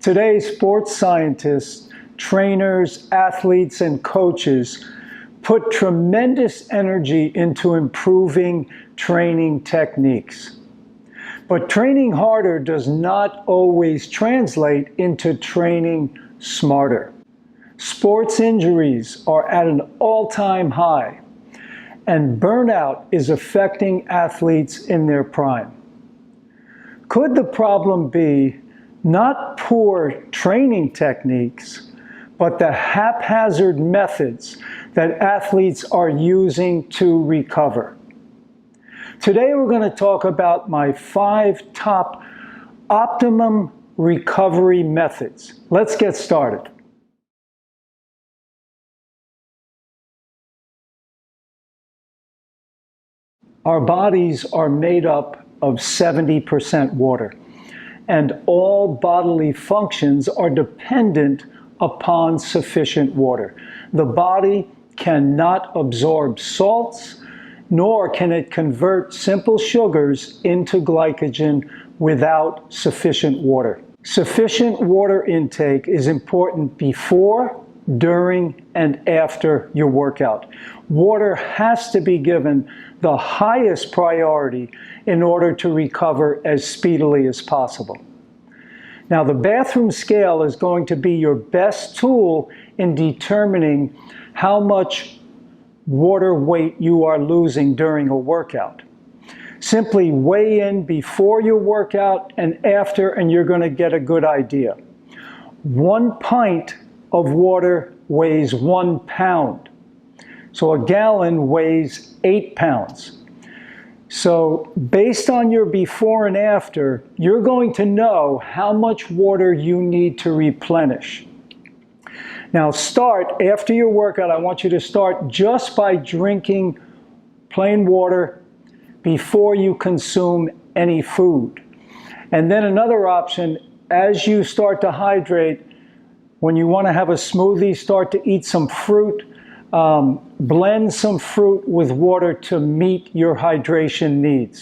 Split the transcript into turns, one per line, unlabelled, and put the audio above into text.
Today, sports scientists, trainers, athletes, and coaches put tremendous energy into improving training techniques. But training harder does not always translate into training smarter. Sports injuries are at an all-time high, and burnout is affecting athletes in their prime. Could the problem be not poor training techniques, but the haphazard methods that athletes are using to recover? Today we're going to talk about my 5 top optimum recovery methods. Let's get started. Our bodies are made up of 70% water, and all bodily functions are dependent upon sufficient water. The body cannot absorb salts, nor can it convert simple sugars into glycogen without sufficient water. Sufficient water intake is important before, during, and after your workout. Water has to be given the highest priority in order to recover as speedily as possible. Now, the bathroom scale is going to be your best tool in determining how much water weight you are losing during a workout. Simply weigh in before your workout and after, and you're going to get a good idea. 1 pint of water weighs 1 pound. So a gallon weighs 8 pounds. So based on your before and after, you're going to know how much water you need to replenish. Now start, after your workout, I want you to start just by drinking plain water before you consume any food. And then another option, as you start to hydrate, when you want to have a smoothie, start to eat some fruit. Blend some fruit with water to meet your hydration needs.